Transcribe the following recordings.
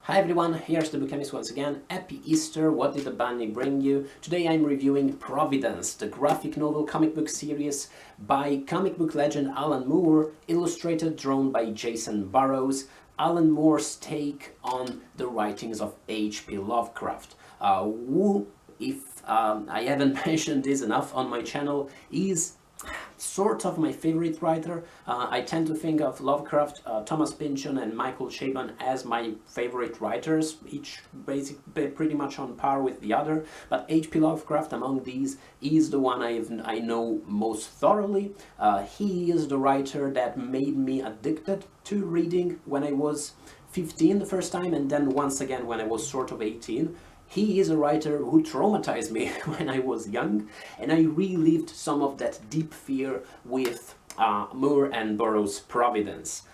Hi everyone, here's the Bookchemist once again. Happy Easter, what did the bunny bring you? Today I'm reviewing Providence, the graphic novel comic book series by comic book legend Alan Moore, illustrated, drawn by Jason Burrows. Alan Moore's take on the writings of H.P. Lovecraft, who, if I haven't mentioned this enough on my channel, is sort of my favorite writer. I tend to think of Lovecraft, Thomas Pynchon and Michael Chabon as my favorite writers, each pretty much on par with the other, but H.P. Lovecraft among these is the one I know most thoroughly. He is the writer that made me addicted to reading when I was 15 the first time, and then once again when I was sort of 18. He is a writer who traumatized me when I was young, and I relived some of that deep fear with Moore and Burrows' Providence.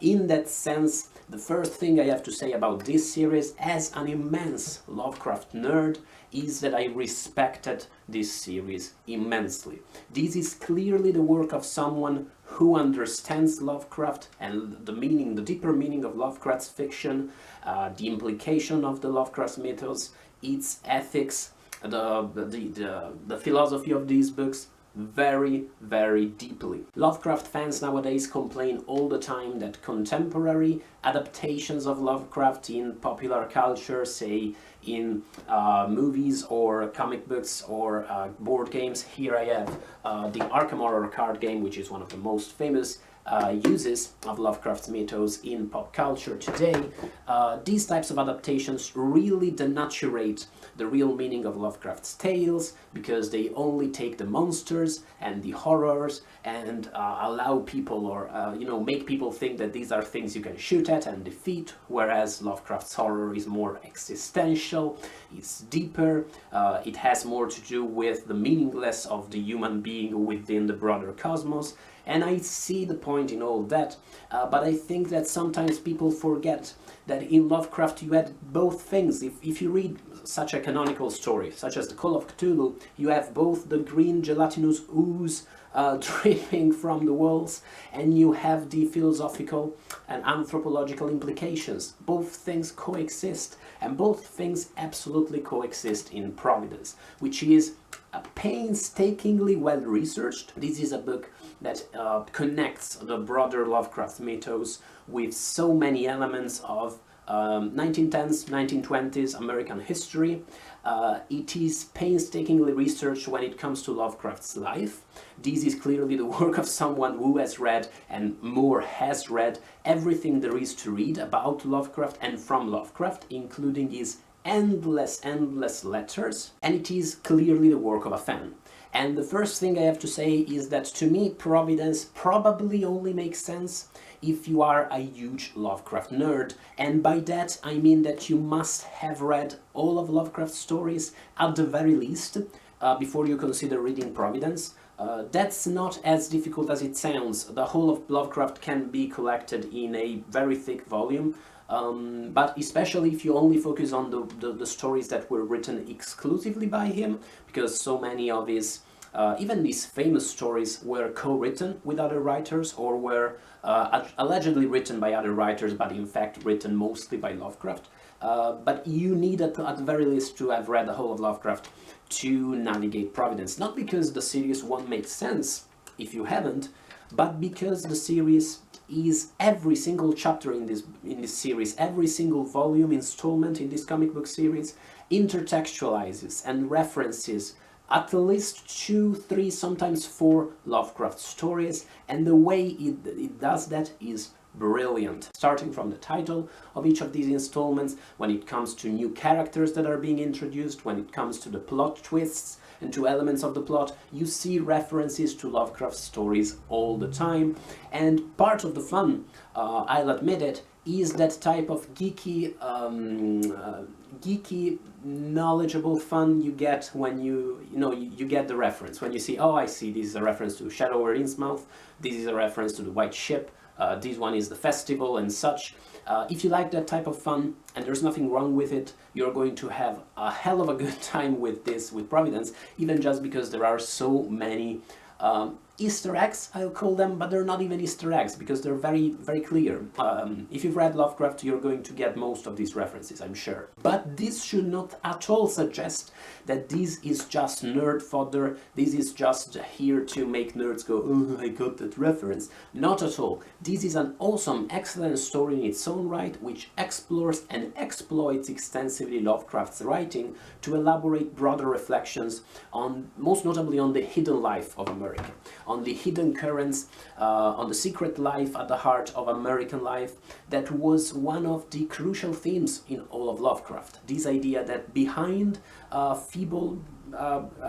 In that sense, the first thing I have to say about this series, as an immense Lovecraft nerd, is that I respected this series immensely. This is clearly the work of someone who understands Lovecraft and the deeper meaning of Lovecraft's fiction, the implication of the Lovecraft mythos, its ethics, the philosophy of these books, very, very deeply. Lovecraft fans nowadays complain all the time that contemporary adaptations of Lovecraft in popular culture, say in movies or comic books or board games. Here I have the Arkham Horror card game, which is one of the most famous uses of Lovecraft's mythos in pop culture today. These types of adaptations really denaturate the real meaning of Lovecraft's tales, because they only take the monsters and the horrors and allow people, or make people think that these are things you can shoot at and defeat, whereas Lovecraft's horror is more existential, it's deeper, it has more to do with the meaningless of the human being within the broader cosmos. And I see the point in all that, but I think that sometimes people forget that in Lovecraft you had both things. If you read such a canonical story, such as the Call of Cthulhu, you have both the green gelatinous ooze dripping from the walls, and you have the philosophical and anthropological implications. Both things coexist, and both things absolutely coexist in Providence, which is painstakingly well researched. This is a book that connects the broader Lovecraft mythos with so many elements of 1910s, 1920s American history. It is painstakingly researched when it comes to Lovecraft's life. This is clearly the work of someone who has read, and Moore has read, everything there is to read about Lovecraft and from Lovecraft, including his endless letters, and it is clearly the work of a fan. And the first thing I have to say is that to me Providence probably only makes sense if you are a huge Lovecraft nerd, and by that I mean that you must have read all of Lovecraft's stories at the very least before you consider reading Providence. That's not as difficult as it sounds. The whole of Lovecraft can be collected in a very thick volume, but especially if you only focus on the stories that were written exclusively by him, because so many of his, even these famous stories, were co-written with other writers, or were allegedly written by other writers, but in fact written mostly by Lovecraft. But you need at the very least to have read the whole of Lovecraft to navigate Providence. Not because the series won't make sense if you haven't, but because the series is, every single chapter in this series, every single volume, installment in this comic book series, intertextualizes and references at least 2, 3, sometimes 4 Lovecraft stories, and the way it does that is brilliant. Starting from the title of each of these installments, when it comes to new characters that are being introduced, when it comes to the plot twists and to elements of the plot, you see references to Lovecraft stories all the time. And part of the fun, I'll admit it, is that type of geeky, knowledgeable fun you get when you get the reference. When you see, oh, I see, this is a reference to Shadow over Innsmouth, this is a reference to the White Ship, this one is the festival and such. If you like that type of fun, and there's nothing wrong with it, you're going to have a hell of a good time with Providence, even just because there are so many Easter eggs, I'll call them, but they're not even Easter eggs because they're very, very clear. If you've read Lovecraft, you're going to get most of these references, I'm sure. But this should not at all suggest that this is just nerd fodder, this is just here to make nerds go, oh, I got that reference. Not at all. This is an awesome, excellent story in its own right, which explores and exploits extensively Lovecraft's writing to elaborate broader reflections on, most notably, on the hidden life of America, on the hidden currents, on the secret life at the heart of American life. That was one of the crucial themes in all of Lovecraft. This idea that behind feeble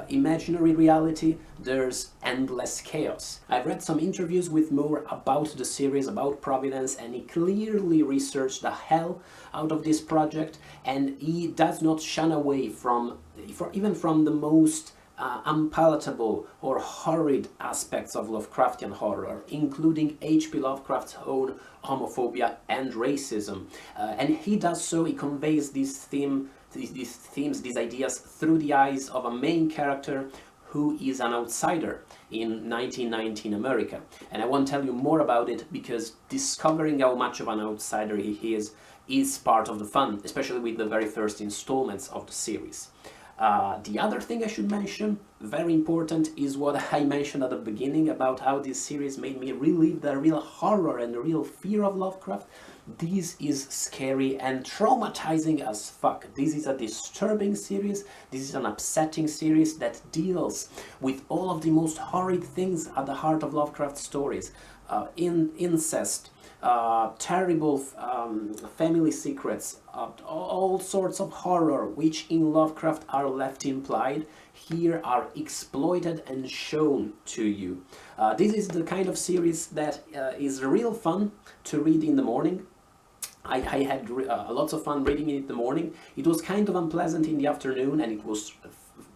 imaginary reality, there's endless chaos. I've read some interviews with Moore about the series, about Providence, and he clearly researched the hell out of this project, and he does not shun away from even from the most unpalatable or horrid aspects of Lovecraftian horror, including H.P. Lovecraft's own homophobia and racism. And he does so, he conveys these themes, these ideas through the eyes of a main character who is an outsider in 1919 America. And I won't tell you more about it because discovering how much of an outsider he is part of the fun, especially with the very first installments of the series. The other thing I should mention, very important, is what I mentioned at the beginning about how this series made me relive the real horror and the real fear of Lovecraft. This is scary and traumatizing as fuck. This is a disturbing series, this is an upsetting series that deals with all of the most horrid things at the heart of Lovecraft stories. Incest, terrible family secrets, all sorts of horror which in Lovecraft are left implied, here are exploited and shown to you. This is the kind of series that is real fun to read in the morning. I had lots of fun reading it in the morning. It was kind of unpleasant in the afternoon, and it was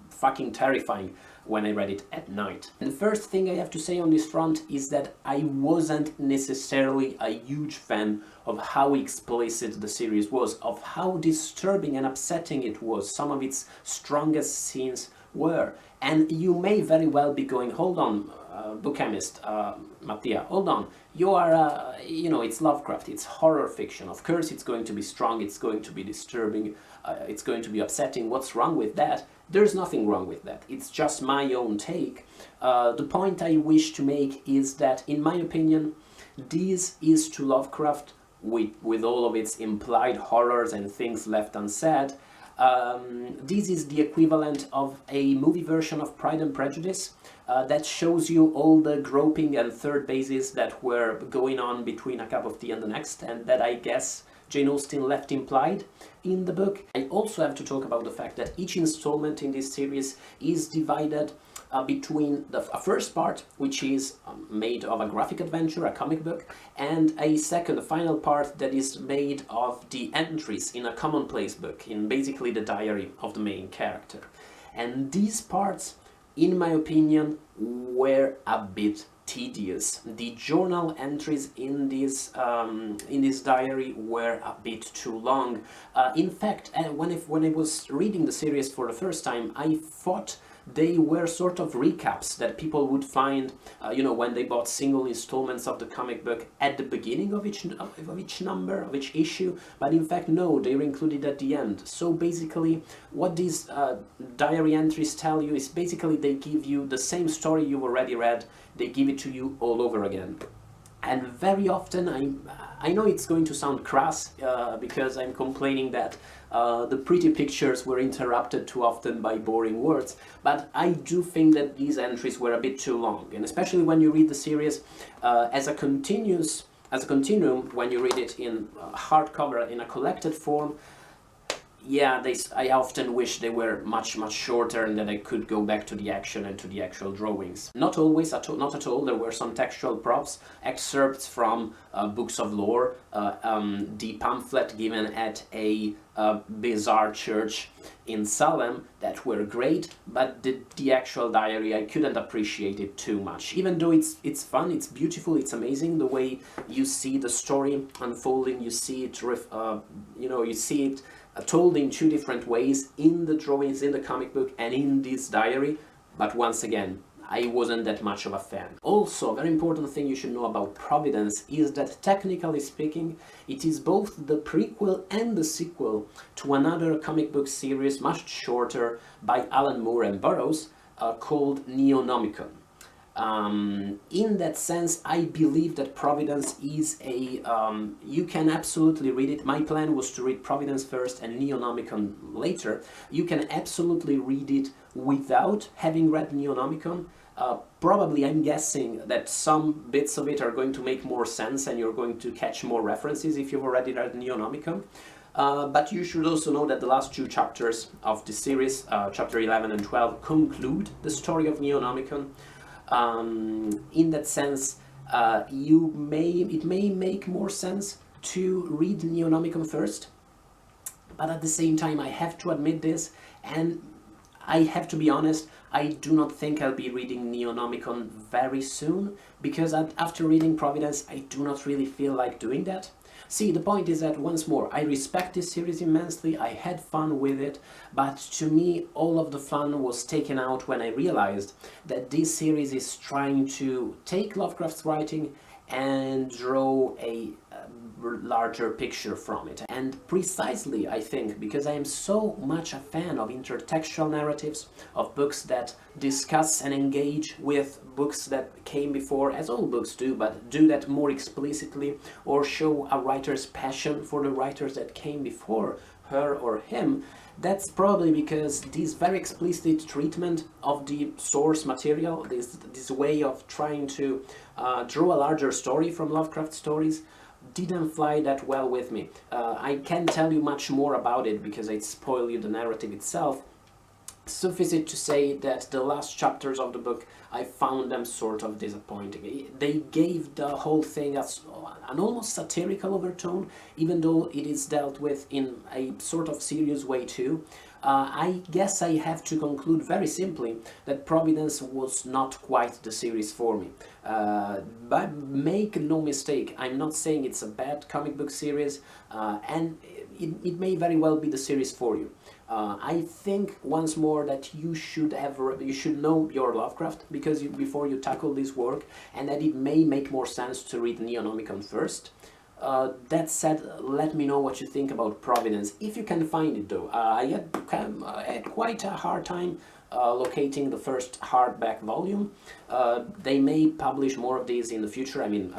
fucking terrifying when I read it at night. And the first thing I have to say on this front is that I wasn't necessarily a huge fan of how explicit the series was, of how disturbing and upsetting it was. Some of its strongest scenes were. And you may very well be going, hold on, bookchemist, Mattia, hold on. You are, you know, it's Lovecraft, it's horror fiction. Of course it's going to be strong, it's going to be disturbing, it's going to be upsetting. What's wrong with that? There's nothing wrong with that. It's just my own take. The point I wish to make is that, in my opinion, this is to Lovecraft, with all of its implied horrors and things left unsaid, this is the equivalent of a movie version of Pride and Prejudice that shows you all the groping and third bases that were going on between a cup of tea and the next, and that I guess Jane Austen left implied in the book. I also have to talk about the fact that each installment in this series is divided between a first part, which is made of a graphic adventure, a comic book, and a final part that is made of the entries in a commonplace book, in basically the diary of the main character. And these parts, in my opinion, were a bit tedious. The journal entries in this diary were a bit too long. In fact, when I was reading the series for the first time, I thought they were sort of recaps that people would find, you know, when they bought single installments of the comic book at the beginning of each number, of each issue, but in fact no, they were included at the end. So basically what these diary entries tell you is basically they give you the same story you've already read, they give it to you all over again. And very often, I know it's going to sound crass because I'm complaining that the pretty pictures were interrupted too often by boring words, but I do think that these entries were a bit too long, and especially when you read the series as a continuum, when you read it in hardcover, in a collected form. Yeah, I often wish they were much shorter and that I could go back to the action and to the actual drawings. Not always, not at all. There were some textual props, excerpts from books of lore, the pamphlet given at a bizarre church in Salem that were great, but the actual diary, I couldn't appreciate it too much. Even though it's fun, it's beautiful, it's amazing the way you see the story unfolding, you see it, you know, you see it told in two different ways in the drawings, in the comic book, and in this diary. But once again, I wasn't that much of a fan. Also, a very important thing you should know about Providence is that, technically speaking, it is both the prequel and the sequel to another comic book series, much shorter, by Alan Moore and Burrows, called Neonomicon. In that sense, I believe that Providence is a... you can absolutely read it. My plan was to read Providence first and Neonomicon later. You can absolutely read it without having read Neonomicon. Probably, I'm guessing that some bits of it are going to make more sense and you're going to catch more references if you've already read Neonomicon. But you should also know that the last two chapters of the series, chapter 11 and 12, conclude the story of Neonomicon. In that sense, it may make more sense to read Neonomicon first, but at the same time I have to admit this, and I have to be honest, I do not think I'll be reading Neonomicon very soon, because after reading Providence I do not really feel like doing that. See, the point is that, once more, I respect this series immensely, I had fun with it, but to me all of the fun was taken out when I realized that this series is trying to take Lovecraft's writing and draw a larger picture from it. And precisely, I think, because I am so much a fan of intertextual narratives, of books that discuss and engage with books that came before, as all books do, but do that more explicitly, or show a writer's passion for the writers that came before her or him, that's probably because this very explicit treatment of the source material, this way of trying to draw a larger story from Lovecraft stories, didn't fly that well with me. I can't tell you much more about it because I'd spoil you the narrative itself. Suffice it to say that the last chapters of the book, I found them sort of disappointing. They gave the whole thing an almost satirical overtone, even though it is dealt with in a sort of serious way too. I guess I have to conclude very simply that Providence was not quite the series for me. But make no mistake, I'm not saying it's a bad comic book series, and it may very well be the series for you. I think, once more, that you should know your Lovecraft before you tackle this work, and that it may make more sense to read Neonomicon first. That said, let me know what you think about Providence, if you can find it though. I had quite a hard time locating the first hardback volume. They may publish more of these in the future, I mean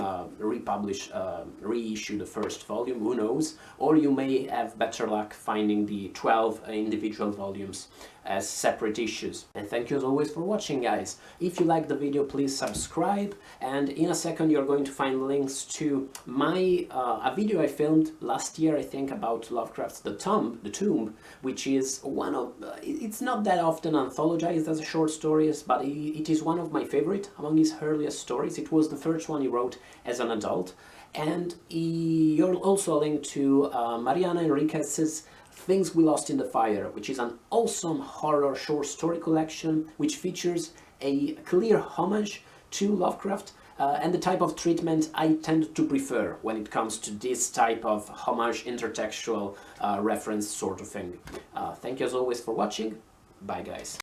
reissue the first volume, who knows, or you may have better luck finding the 12 individual volumes as separate issues. And thank you as always for watching, guys. If you liked the video, please subscribe, and in a second you're going to find links to my a video I filmed last year, I think, about Lovecraft's The Tomb, which is one of it's not that often anthologized as a short stories, but it is one of my favorite among his earliest stories. It was the first one he wrote as an adult, and you're also a link to Mariana Enriquez's Things We Lost in the Fire, which is an awesome horror short story collection which features a clear homage to Lovecraft and the type of treatment I tend to prefer when it comes to this type of homage intertextual reference sort of thing. Thank you as always for watching. Bye, guys.